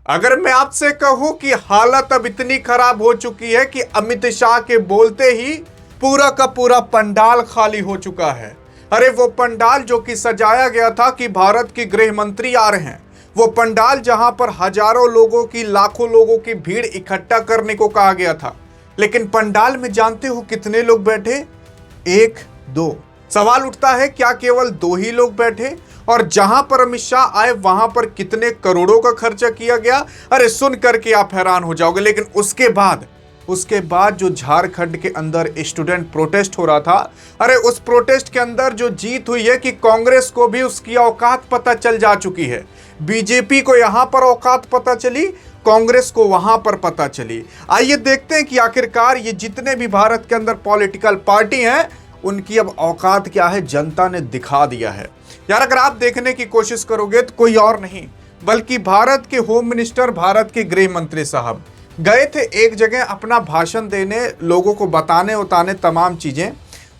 अगर मैं आपसे कहूं कि हालत अब इतनी खराब हो चुकी है कि अमित शाह के बोलते ही पूरा का पूरा पंडाल खाली हो चुका है। अरे वो पंडाल जो कि सजाया गया था कि भारत के गृह मंत्री आ रहे हैं, वो पंडाल जहां पर हजारों लोगों की, लाखों लोगों की भीड़ इकट्ठा करने को कहा गया था, लेकिन पंडाल में जानते हो कितने लोग बैठे? एक दो। सवाल उठता है क्या केवल दो ही लोग बैठे? और जहां पर अमित शाह आए वहां पर कितने करोड़ों का खर्चा किया गया? अरे सुन करके आप हैरान हो जाओगे। लेकिन उसके बाद जो झारखंड के अंदर स्टूडेंट प्रोटेस्ट हो रहा था, अरे उस प्रोटेस्ट के अंदर जो जीत हुई है कि कांग्रेस को भी उसकी औकात पता चल जा चुकी है। बीजेपी को यहां पर औकात पता चली, कांग्रेस को वहां पर पता चली। आइए देखते हैं कि आखिरकार ये जितने भी भारत के अंदर पॉलिटिकल पार्टी हैं, उनकी अब औकात क्या है, जनता ने दिखा दिया है। यार अगर आप देखने की कोशिश करोगे तो कोई और नहीं बल्कि भारत के होम मिनिस्टर, भारत के गृह मंत्री साहब गए थे एक जगह अपना भाषण देने, लोगों को बताने उताने तमाम चीजें।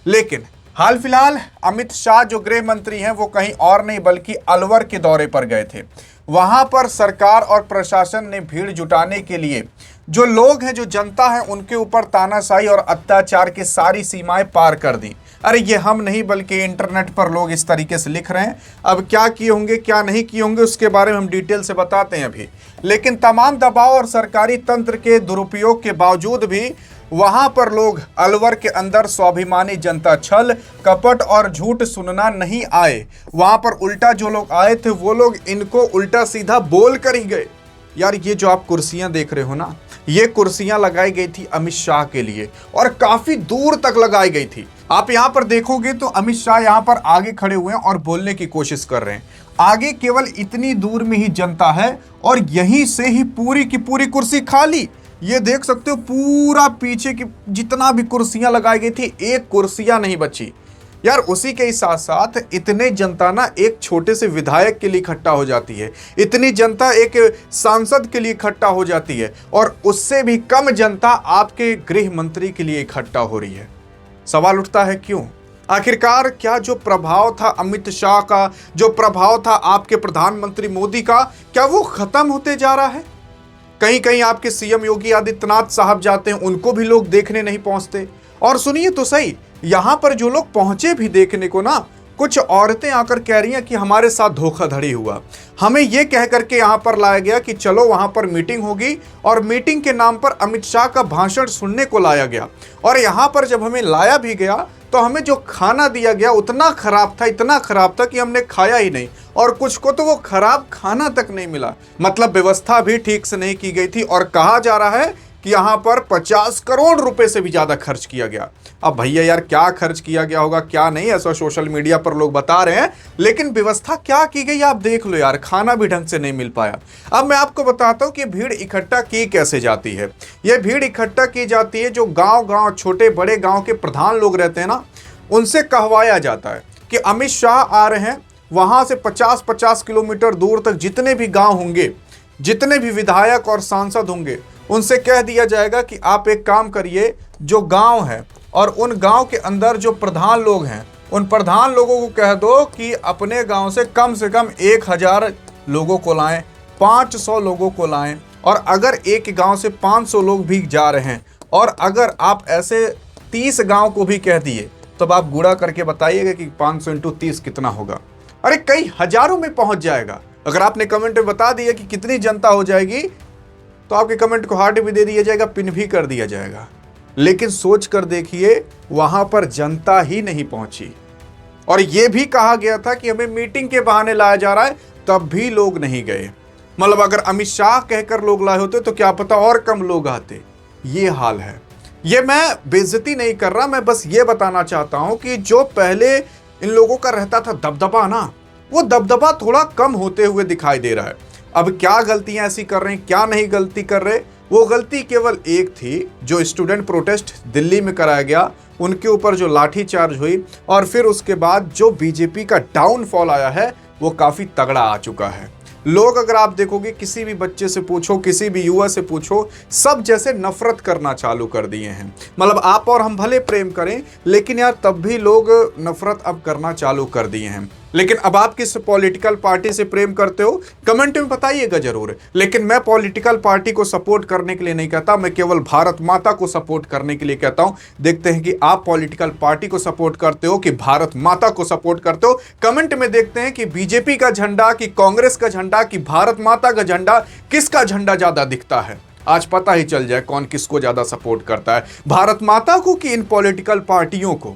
लेकिन हाल फिलहाल अमित शाह जो गृह मंत्री हैं वो कहीं और नहीं बल्कि अलवर के दौरे पर गए थे। वहां पर सरकार और प्रशासन ने भीड़ जुटाने के लिए जो लोग हैं, जो जनता है, उनके ऊपर तानाशाही और अत्याचार की सारी सीमाएं पार कर दी। अरे ये हम नहीं बल्कि इंटरनेट पर लोग इस तरीके से लिख रहे हैं। अब क्या किए होंगे क्या नहीं किए होंगे उसके बारे में हम डिटेल से बताते हैं अभी। लेकिन तमाम दबाव और सरकारी तंत्र के दुरुपयोग के बावजूद भी वहां पर लोग, अलवर के अंदर स्वाभिमानी जनता छल कपट और झूठ सुनना नहीं आए। वहां पर उल्टा जो लोग आए थे वो लोग इनको उल्टा सीधा बोल कर ही गए। यार ये जो आप कुर्सियां देख रहे हो ना, ये कुर्सियां लगाई गई थी अमित शाह के लिए और काफी दूर तक लगाई गई थी। आप यहां पर देखोगे तो अमित शाह यहां पर आगे खड़े हुए हैं और बोलने की कोशिश कर रहे हैं। आगे केवल इतनी दूर में ही जनता है और यहीं से ही पूरी की पूरी कुर्सी खाली। ये देख सकते हो पूरा पीछे की जितना भी कुर्सियां लगाई गई थी, एक कुर्सियां नहीं बची। यार उसी के साथ साथ इतने जनता ना एक छोटे से विधायक के लिए इकट्ठा हो जाती है, इतनी जनता एक सांसद के लिए इकट्ठा हो जाती है और उससे भी कम जनता आपके गृह मंत्री के लिए इकट्ठा हो रही है। सवाल उठता है क्यों? आखिरकार क्या जो प्रभाव था अमित शाह का, जो प्रभाव था आपके प्रधानमंत्री मोदी का, क्या वो खत्म होते जा रहा है? कहीं कहीं आपके सीएम योगी आदित्यनाथ साहब जाते हैं, उनको भी लोग देखने नहीं पहुंचते। और सुनिए तो सही, यहां पर जो लोग पहुंचे भी देखने को ना, कुछ औरतें आकर कह रही हैं कि हमारे साथ धोखाधड़ी हुआ। हमें यह कह करके यहां पर लाया गया कि चलो वहां पर मीटिंग होगी और मीटिंग के नाम पर अमित शाह का भाषण सुनने को लाया गया। और यहां पर जब हमें लाया भी गया तो हमें जो खाना दिया गया उतना खराब था, इतना खराब था कि हमने खाया ही नहीं। और कुछ को तो वो खराब खाना तक नहीं मिला। मतलब व्यवस्था भी ठीक से नहीं की गई थी। और कहा जा रहा है कि यहाँ पर 50 करोड़ रुपए से भी ज्यादा खर्च किया गया। अब भैया यार क्या खर्च किया गया होगा क्या नहीं, ऐसा सोशल मीडिया पर लोग बता रहे हैं, लेकिन व्यवस्था क्या की गई आप देख लो यार, खाना भी ढंग से नहीं मिल पाया। अब मैं आपको बताता हूँ कि भीड़ इकट्ठा की कैसे जाती है। यह भीड़ इकट्ठा की जाती है जो गाँव छोटे बड़े गाँव के प्रधान लोग रहते हैं ना, उनसे कहवाया जाता है कि अमित शाह आ रहे हैं। वहां से 50-50 किलोमीटर दूर तक जितने भी गांव होंगे, जितने भी विधायक और सांसद होंगे, उनसे कह दिया जाएगा कि आप एक काम करिए, जो गांव है और उन गांव के अंदर जो प्रधान लोग हैं, उन प्रधान लोगों को कह दो कि अपने गांव से कम 1000 लोगों को लाएं, 500 लोगों को लाएं। और अगर एक गांव से 500 लोग भी जा रहे हैं और अगर आप ऐसे 30 गांव को भी कह दिए, तब आप गुणा करके बताइएगा कि 500 × 30 कितना होगा। अरे कई हजारों में पहुंच जाएगा। अगर आपने कमेंट में बता दिया कि कितनी जनता हो जाएगी तो आपके कमेंट को हार्ट भी दे दिया जाएगा, पिन भी कर दिया जाएगा। लेकिन सोच कर देखिए, वहां पर जनता ही नहीं पहुंची। और यह भी कहा गया था कि हमें मीटिंग के बहाने लाया जा रहा है, तब भी लोग नहीं गए। मतलब अगर अमित शाह कहकर लोग लाए होते तो क्या पता और कम लोग आते। ये हाल है। ये मैं बेइज्जती नहीं कर रहा, मैं बस ये बताना चाहता हूं कि जो पहले इन लोगों का रहता था दबदबा ना, वो दबदबा थोड़ा कम होते हुए दिखाई दे रहा है। अब क्या गलतियां ऐसी कर रहे हैं, क्या नहीं गलती कर रहे, वो गलती केवल एक थी, जो स्टूडेंट प्रोटेस्ट दिल्ली में कराया गया, उनके ऊपर जो लाठीचार्ज हुई और फिर उसके बाद जो बीजेपी का डाउनफॉल आया है, वो काफी तगड़ा आ चुका है। लोग अगर आप देखोगे, किसी भी बच्चे से पूछो, किसी भी युवा से पूछो, सब जैसे नफरत करना चालू कर दिए हैं। मतलब आप और हम भले प्रेम करें, लेकिन यार तब भी लोग नफरत अब करना चालू कर दिए हैं। लेकिन अब आप किस पॉलिटिकल पार्टी से प्रेम करते हो कमेंट में बताइएगा जरूर। लेकिन मैं पॉलिटिकल पार्टी को सपोर्ट करने के लिए नहीं कहता, मैं केवल भारत माता को सपोर्ट करने के लिए कहता हूं। देखते हैं कि आप पॉलिटिकल पार्टी को सपोर्ट करते हो कि भारत माता को सपोर्ट करते हो। कमेंट में देखते हैं कि बीजेपी का झंडा, कि कांग्रेस का झंडा, कि भारत माता का झंडा, किसका झंडा ज्यादा दिखता है। आज पता ही चल जाए कौन किसको ज्यादा सपोर्ट करता है, भारत माता को कि इन पॉलिटिकल पार्टियों को।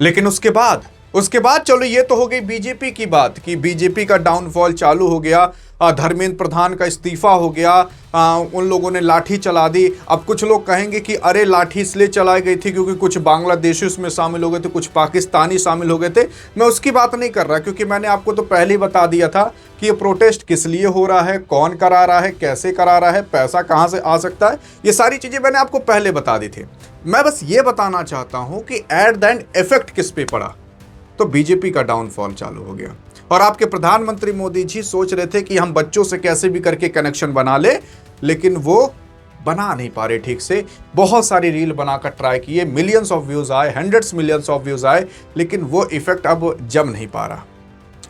लेकिन उसके बाद चलो ये तो हो गई बीजेपी की बात कि बीजेपी का डाउनफॉल चालू हो गया, धर्मेंद्र प्रधान का इस्तीफा हो गया, उन लोगों ने लाठी चला दी। अब कुछ लोग कहेंगे कि अरे लाठी इसलिए चलाई गई थी क्योंकि कुछ बांग्लादेशी उसमें शामिल हो गए थे, कुछ पाकिस्तानी शामिल हो गए थे। मैं उसकी बात नहीं कर रहा क्योंकि मैंने आपको तो पहले ही बता दिया था कि ये प्रोटेस्ट किस लिए हो रहा है, कौन करा रहा है, कैसे करा रहा है, पैसा कहाँ से आ सकता है, ये सारी चीज़ें मैंने आपको पहले बता दी थी। मैं बस ये बताना चाहता हूँ कि एट द एंड इफेक्ट किस पे पड़ा, तो बीजेपी का डाउनफॉल चालू हो गया। और आपके प्रधानमंत्री मोदी जी सोच रहे थे कि हम बच्चों से कैसे भी करके कनेक्शन बना ले, लेकिन वो बना नहीं पा रहे ठीक से। बहुत सारी रील बनाकर ट्राई किए, मिलियंस ऑफ व्यूज आए, हंड्रेड्स मिलियंस ऑफ व्यूज आए, लेकिन वो इफेक्ट अब जम नहीं पा रहा।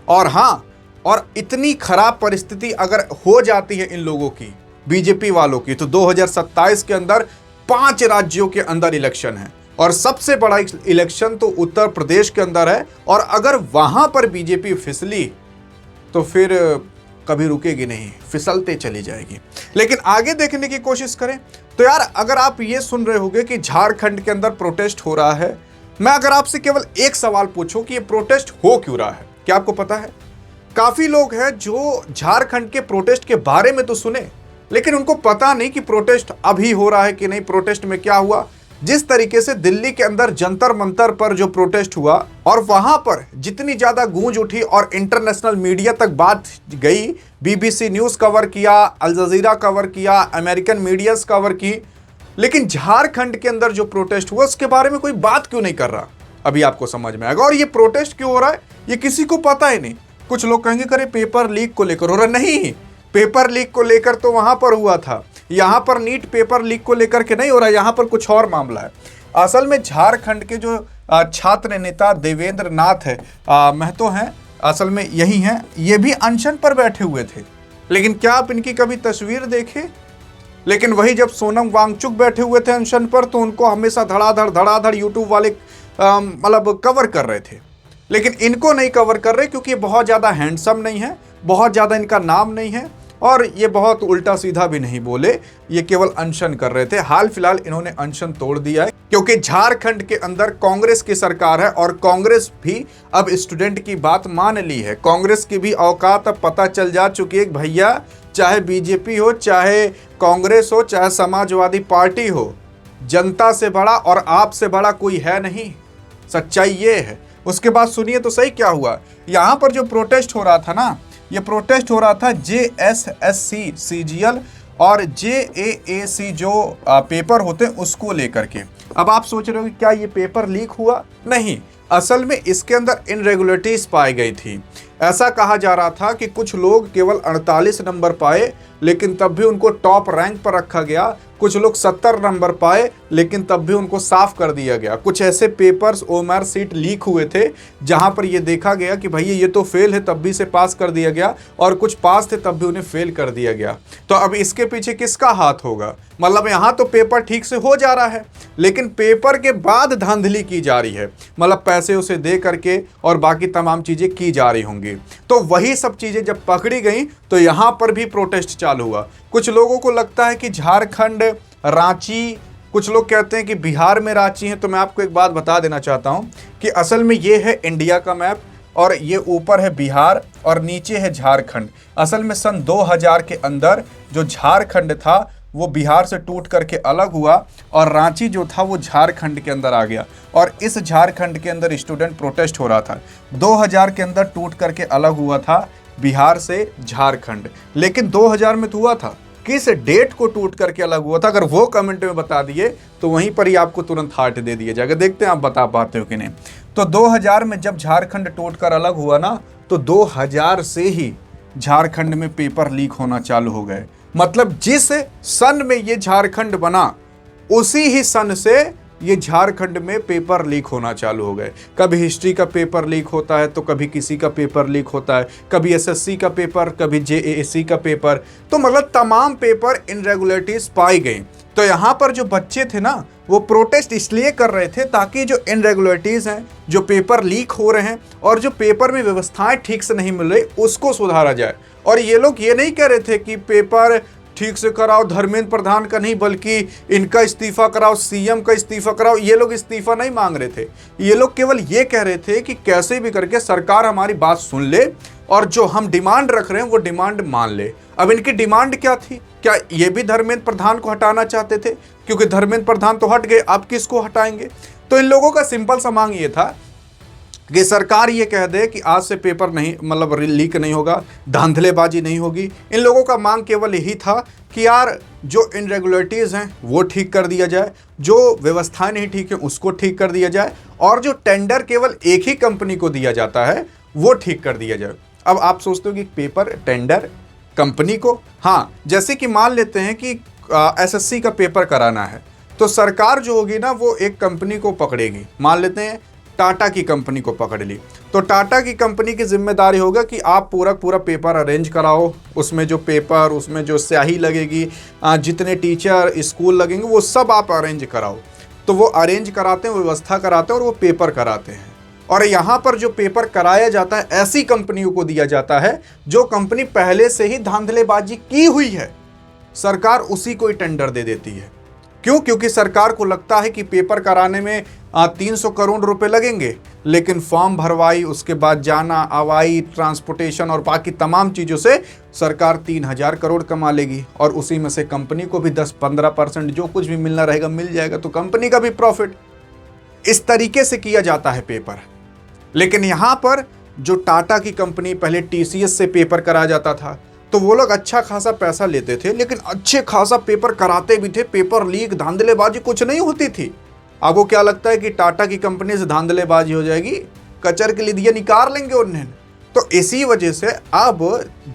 और हाँ, और इतनी खराब परिस्थिति अगर हो जाती है इन लोगों की, बीजेपी वालों की, तो 2027 के अंदर 5 राज्यों के अंदर इलेक्शन है और सबसे बड़ा इलेक्शन तो उत्तर प्रदेश के अंदर है। और अगर वहां पर बीजेपी फिसली तो फिर कभी रुकेगी नहीं, फिसलते चली जाएगी। लेकिन आगे देखने की कोशिश करें तो यार, अगर आप ये सुन रहे होंगे कि झारखंड के अंदर प्रोटेस्ट हो रहा है, मैं अगर आपसे केवल एक सवाल पूछूं कि ये प्रोटेस्ट हो क्यों रहा है, क्या आपको पता है? काफी लोग हैं जो झारखंड के प्रोटेस्ट के बारे में तो सुने, लेकिन उनको पता नहीं कि प्रोटेस्ट अभी हो रहा है कि नहीं, प्रोटेस्ट में क्या हुआ। जिस तरीके से दिल्ली के अंदर जंतर मंतर पर जो प्रोटेस्ट हुआ और वहां पर जितनी ज्यादा गूंज उठी और इंटरनेशनल मीडिया तक बात गई, बीबीसी न्यूज कवर किया, अल जजीरा कवर किया, अमेरिकन मीडियाज कवर की, लेकिन झारखंड के अंदर जो प्रोटेस्ट हुआ उसके बारे में कोई बात क्यों नहीं कर रहा, अभी आपको समझ में आएगा। और ये प्रोटेस्ट क्यों हो रहा है ये किसी को पता ही नहीं। कुछ लोग कहेंगे करे पेपर लीक को लेकर हो रहा, नहीं, पेपर लीक को लेकर तो वहां पर हुआ था, यहाँ पर नीट पेपर लीक को लेकर के नहीं हो रहा है, यहाँ पर कुछ और मामला है। असल में झारखंड के जो छात्र नेता देवेंद्र नाथ है महतो हैं, असल में यही हैं, ये भी अनशन पर बैठे हुए थे। लेकिन क्या आप इनकी कभी तस्वीर देखे? लेकिन वही जब सोनम वांगचुक बैठे हुए थे अनशन पर तो उनको हमेशा धड़ाधड़ यूट्यूब वाले मतलब कवर कर रहे थे, लेकिन इनको नहीं कवर कर रहे क्योंकि ये बहुत ज़्यादा हैंडसम नहीं है, बहुत ज़्यादा इनका नाम नहीं है और ये बहुत उल्टा सीधा भी नहीं बोले, ये केवल अनशन कर रहे थे। हाल फिलहाल इन्होंने अनशन तोड़ दिया है क्योंकि झारखंड के अंदर कांग्रेस की सरकार है और कांग्रेस भी अब स्टूडेंट की बात मान ली है। कांग्रेस की भी औकात अब पता चल जा चुकी है कि भैया, चाहे बीजेपी हो, चाहे कांग्रेस हो, चाहे समाजवादी पार्टी हो, जनता से बड़ा और आपसे बड़ा कोई है नहीं। सच्चाई ये है। उसके बाद सुनिए तो सही क्या हुआ। यहाँ पर जो प्रोटेस्ट हो रहा था ना, ये प्रोटेस्ट हो रहा था JSSC CGL और JAAC जो पेपर होते हैं उसको लेकर के। अब आप सोच रहे हो कि क्या ये पेपर लीक हुआ? नहीं, असल में इसके अंदर इनरेगुलरिटीज पाई गई थी। ऐसा कहा जा रहा था कि कुछ लोग केवल 48 नंबर पाए लेकिन तब भी उनको टॉप रैंक पर रखा गया, कुछ लोग 70 नंबर पाए लेकिन तब भी उनको साफ कर दिया गया। कुछ ऐसे पेपर्स ओएमआर सीट लीक हुए थे जहां पर ये देखा गया कि भैया ये तो फेल है तब भी इसे पास कर दिया गया, और कुछ पास थे तब भी उन्हें फेल कर दिया गया। तो अब इसके पीछे किसका हाथ होगा? मतलब यहाँ तो पेपर ठीक से हो जा रहा है लेकिन पेपर के बाद धांधली की जा रही है, मतलब पैसे उसे दे करके और बाकी तमाम चीजें की जा रही होंगी। तो वही सब चीजें जब पकड़ी गई तो यहाँ पर भी प्रोटेस्ट चालू हुआ। कुछ लोगों को लगता है कि झारखंड, रांची, कुछ लोग कहते हैं कि बिहार में रांची है। तो मैं आपको एक बात बता देना चाहता हूं कि असल में ये है इंडिया का मैप और ये ऊपर है बिहार और नीचे है झारखंड। असल में सन 2000 के अंदर जो झारखंड था वो बिहार से टूट करके अलग हुआ और रांची जो था वो झारखंड के अंदर आ गया, और इस झारखंड के अंदर स्टूडेंट प्रोटेस्ट हो रहा था। 2000 के अंदर टूट करके अलग हुआ था बिहार से झारखंड, लेकिन 2000 में तो हुआ था, किस डेट को टूट करके अलग हुआ था? अगर वो कमेंट में बता दिए तो वहीं पर ही आपको तुरंत हार्ट दे दिया जाएगा। देखते हैं आप बता पाते हो कि नहीं। तो 2000 में जब झारखंड टूटकर अलग हुआ ना, तो 2000 से ही झारखंड में पेपर लीक होना चालू हो गए। मतलब जिस सन में ये झारखंड बना उसी ही सन से ये झारखंड में पेपर लीक होना चालू हो गए। कभी हिस्ट्री का पेपर लीक होता है तो कभी किसी का पेपर लीक होता है, कभी एसएससी का पेपर, कभी जेएसी का पेपर। तो मतलब तमाम पेपर इनरेगुलरिटीज पाई गई। तो यहाँ पर जो बच्चे थे ना, वो प्रोटेस्ट इसलिए कर रहे थे ताकि जो इनरेगुलरिटीज हैं, जो पेपर लीक हो रहे हैं और जो पेपर में व्यवस्थाएं ठीक से नहीं मिल रही, उसको सुधारा जाए। और ये लोग ये नहीं कह रहे थे कि पेपर ठीक से कराओ, धर्मेंद्र प्रधान का नहीं बल्कि इनका इस्तीफा कराओ, सीएम का इस्तीफा कराओ। ये लोग इस्तीफा नहीं मांग रहे थे, ये लोग केवल ये कह रहे थे कि कैसे भी करके सरकार हमारी बात सुन ले और जो हम डिमांड रख रहे हैं वो डिमांड मान ले। अब इनकी डिमांड क्या थी? क्या ये भी धर्मेंद्र प्रधान को हटाना चाहते थे? क्योंकि धर्मेंद्र प्रधान तो हट गए, अब किसको हटाएंगे? तो इन लोगों का सिंपल सा मांग ये था कि सरकार ये कह दे कि आज से पेपर नहीं, मतलब लीक नहीं होगा, धांधलेबाजी नहीं होगी। इन लोगों का मांग केवल यही था कि यार जो इनरेगुलरिटीज हैं वो ठीक कर दिया जाए, जो व्यवस्थाएं नहीं ठीक है उसको ठीक कर दिया जाए, और जो टेंडर केवल एक ही कंपनी को दिया जाता है वो ठीक कर दिया जाए। अब आप सोचते हो कि पेपर टेंडर कंपनी को, हाँ, जैसे कि मान लेते हैं कि एसएससी का पेपर कराना है तो सरकार जो होगी ना वो एक कंपनी को पकड़ेगी। मान लेते हैं टाटा की कंपनी को पकड़ ली, तो टाटा की कंपनी की जिम्मेदारी होगा कि आप पूरा पेपर अरेंज कराओ, उसमें जो पेपर, उसमें जो स्याही लगेगी, जितने टीचर, स्कूल लगेंगे, वो सब आप अरेंज कराओ। तो वो अरेंज कराते हैं, व्यवस्था कराते हैं और वो पेपर कराते हैं। और यहाँ पर जो पेपर कराया जाता है ऐसी कंपनियों को दिया जाता है जो कंपनी पहले से ही धांधलेबाजी की हुई है, सरकार उसी को ही टेंडर दे देती है। क्यों? क्योंकि सरकार को लगता है कि पेपर कराने में 300 करोड़ रुपए लगेंगे, लेकिन फॉर्म भरवाई, उसके बाद जाना, आवाई, ट्रांसपोर्टेशन और बाकी तमाम चीज़ों से सरकार 3000 करोड़ कमा लेगी, और उसी में से कंपनी को भी 10-15% जो कुछ भी मिलना रहेगा मिल जाएगा, तो कंपनी का भी प्रॉफिट। इस तरीके से किया जाता है पेपर। लेकिन यहाँ पर जो टाटा की कंपनी, पहले टीसीएस से पेपर कराया जाता था, तो वो लोग अच्छा खासा पैसा लेते थे, लेकिन अच्छे खासा पेपर कराते भी थे। पेपर लीक, धांधलेबाजी कुछ नहीं होती थी। आपको क्या लगता है कि टाटा की कंपनी से धांधलेबाजी हो जाएगी? कचर के लिए निकाल लेंगे उन्हें। तो इसी वजह से अब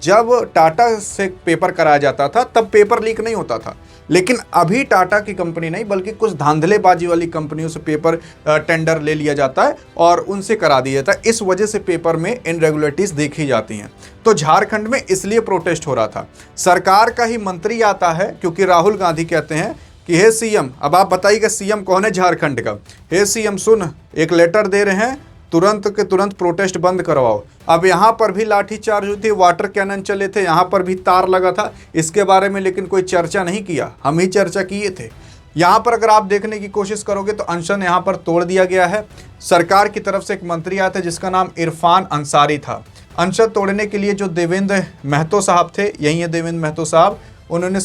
जब टाटा से पेपर कराया जाता था तब पेपर लीक नहीं होता था, लेकिन अभी टाटा की कंपनी नहीं बल्कि कुछ धांधलेबाजी वाली कंपनियों से पेपर टेंडर ले लिया जाता है और उनसे करा दिया जाता है। इस वजह से पेपर में इनरेगुलरिटीज देखी जाती हैं। तो झारखंड में इसलिए प्रोटेस्ट हो रहा था। सरकार का ही मंत्री आता है, क्योंकि राहुल गांधी कहते हैं कि हे सीएम, अब आप बताइएगा सीएम कौन है झारखंड का। हे सीएम सुन, एक लेटर दे रहे हैं, तुरंत के तुरंत प्रोटेस्ट बंद करवाओ। अब यहाँ पर भी लाठीचार्ज हुई थी, वाटर कैनन चले थे, यहाँ पर भी तार लगा था, इसके बारे में लेकिन कोई चर्चा नहीं किया, हम ही चर्चा किए थे। यहाँ पर अगर आप देखने की कोशिश करोगे तो अनशन यहाँ पर तोड़ दिया गया है। सरकार की तरफ से एक मंत्री आया था जिसका नाम इरफान अंसारी था। अनशन तोड़ने के लिए जो देवेंद्र महतो साहब थे, यही है देवेंद्र महतो साहब, उन्होंने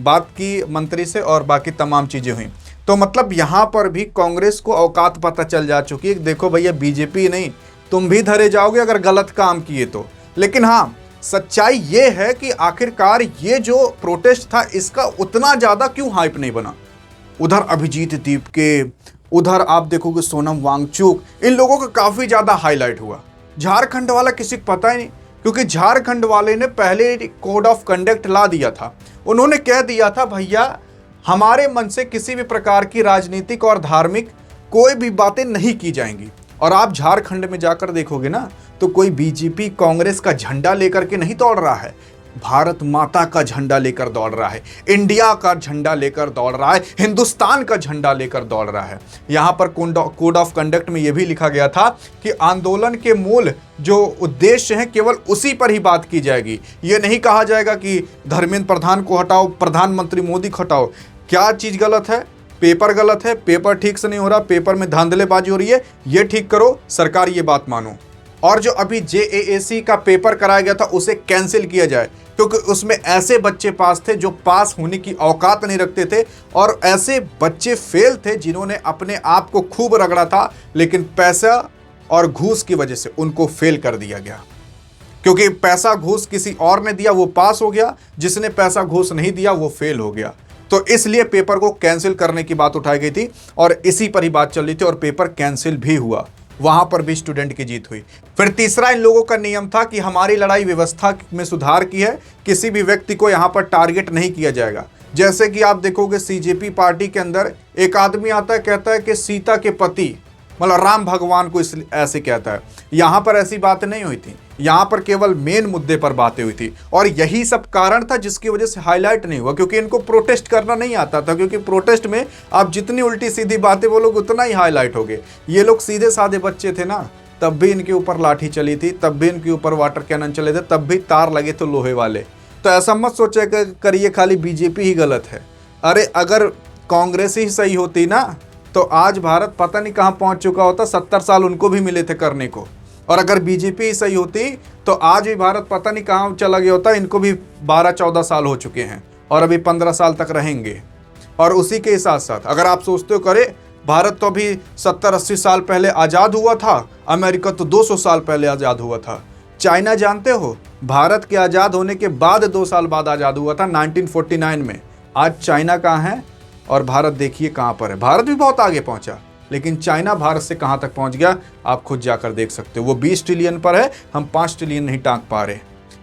बात की मंत्री से और बाकी तमाम चीज़ें हुई। तो मतलब यहाँ पर भी कांग्रेस को औकात पता चल जा चुकी है। देखो भैया, बीजेपी नहीं, तुम भी धरे जाओगे अगर गलत काम किए तो। लेकिन हाँ, सच्चाई ये है कि आखिरकार ये जो प्रोटेस्ट था इसका उतना ज़्यादा क्यों हाइप नहीं बना। उधर अभिजीत दीप के, उधर आप देखोगे सोनम वांगचुक, इन लोगों का काफ़ी ज़्यादा हाईलाइट हुआ। झारखंड वाला किसी को पता ही नहीं, क्योंकि झारखंड वाले ने पहले कोड ऑफ कंडक्ट ला दिया था। उन्होंने कह दिया था भैया हमारे मन से किसी भी प्रकार की राजनीतिक और धार्मिक कोई भी बातें नहीं की जाएंगी। और आप झारखंड में जाकर देखोगे ना तो कोई बीजेपी कांग्रेस का झंडा लेकर के नहीं दौड़ रहा है, भारत माता का झंडा लेकर दौड़ रहा है, इंडिया का झंडा लेकर दौड़ रहा है, हिंदुस्तान का झंडा लेकर दौड़ रहा है। यहाँ पर कोड ऑफ कंडक्ट में यह भी लिखा गया था कि आंदोलन के मूल जो उद्देश्य हैं केवल उसी पर ही बात की जाएगी। ये नहीं कहा जाएगा कि धर्मेंद्र प्रधान को हटाओ, प्रधानमंत्री मोदी को हटाओ। क्या चीज़ गलत है? पेपर गलत है, पेपर ठीक से नहीं हो रहा, पेपर में धांधलेबाजी हो रही है, ये ठीक करो, सरकार ये बात मानो। और जो अभी जेएसी का पेपर कराया गया था उसे कैंसिल किया जाए, क्योंकि उसमें ऐसे बच्चे पास थे जो पास होने की औकात नहीं रखते थे, और ऐसे बच्चे फेल थे जिन्होंने अपने आप को खूब रगड़ा था, लेकिन पैसा और घूस की वजह से उनको फेल कर दिया गया। क्योंकि पैसा घूस किसी और ने दिया, वो पास हो गया, जिसने पैसा घूस नहीं दिया वो फेल हो गया। तो इसलिए पेपर को कैंसिल करने की बात उठाई गई थी और इसी पर ही बात चल रही थी, और पेपर कैंसिल भी हुआ। वहां पर भी स्टूडेंट की जीत हुई। फिर तीसरा इन लोगों का नियम था कि हमारी लड़ाई व्यवस्था में सुधार की है, किसी भी व्यक्ति को यहां पर टारगेट नहीं किया जाएगा। जैसे कि आप देखोगे सीजेपी पार्टी के अंदर एक आदमी आता है, कहता है कि सीता के पति मतलब राम भगवान को ऐसे कहता है। यहां पर ऐसी बात नहीं हुई थी, यहां पर केवल मेन मुद्दे पर बातें हुई थी और यही सब कारण था जिसकी वजह से हाईलाइट नहीं हुआ, क्योंकि इनको प्रोटेस्ट करना नहीं आता था। क्योंकि प्रोटेस्ट में आप जितनी उल्टी सीधी बातें बोलोगे उतना ही हाईलाइट होगे। ये लोग सीधे साधे बच्चे थे ना, तब भी इनके ऊपर लाठी चली थी, तब भी इनके ऊपर वाटर कैनन चले थे, तब भी तार लगे थे लोहे वाले। तो ऐसा मत सोचे करिए खाली बीजेपी ही गलत है। अरे अगर कांग्रेस ही सही होती ना तो आज भारत पता नहीं कहां पहुंच चुका होता, 70 साल उनको भी मिले थे करने को। और अगर बीजेपी ही सही होती तो आज भी भारत पता नहीं कहां चला गया होता, इनको भी 12-14 साल हो चुके हैं और अभी 15 साल तक रहेंगे। और उसी के साथ साथ अगर आप सोचते हो करे भारत तो अभी 70-80 साल पहले आज़ाद हुआ था, अमेरिका तो 200 साल पहले आज़ाद हुआ था। चाइना जानते हो भारत के आज़ाद होने के बाद 2 साल बाद आज़ाद हुआ था 1949 में। आज चाइना कहाँ है और भारत देखिए कहाँ पर है। भारत भी बहुत आगे पहुंचा, लेकिन चाइना भारत से कहाँ तक पहुंच गया आप खुद जाकर देख सकते हो। वो 20 ट्रिलियन पर है, हम 5 ट्रिलियन नहीं टांग पा रहे।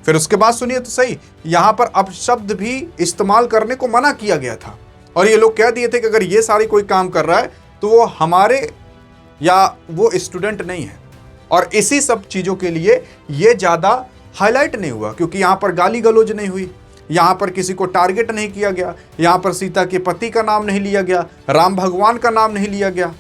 फिर उसके बाद सुनिए तो सही, यहाँ पर अपशब्द भी इस्तेमाल करने को मना किया गया था और ये लोग कह दिए थे कि अगर ये सारी कोई काम कर रहा है तो वो हमारे या वो स्टूडेंट नहीं है। और इसी सब चीज़ों के लिए ये ज़्यादा हाईलाइट नहीं हुआ, क्योंकि यहाँ पर गाली गलौज नहीं हुई, यहाँ पर किसी को टारगेट नहीं किया गया, यहाँ पर सीता के पति का नाम नहीं लिया गया, राम भगवान का नाम नहीं लिया गया।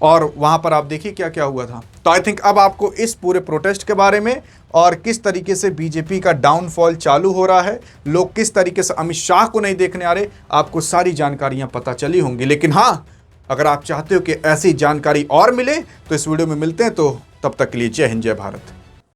और वहाँ पर आप देखिए क्या क्या हुआ था। तो आई थिंक अब आपको इस पूरे प्रोटेस्ट के बारे में और किस तरीके से बीजेपी का डाउनफॉल चालू हो रहा है, लोग किस तरीके से अमित शाह को नहीं देखने आ रहे, आपको सारी जानकारियाँ पता चली होंगी। लेकिन हाँ, अगर आप चाहते हो कि ऐसी जानकारी और मिले तो इस वीडियो में मिलते हैं। तो तब तक के लिए जय हिंद, जय भारत।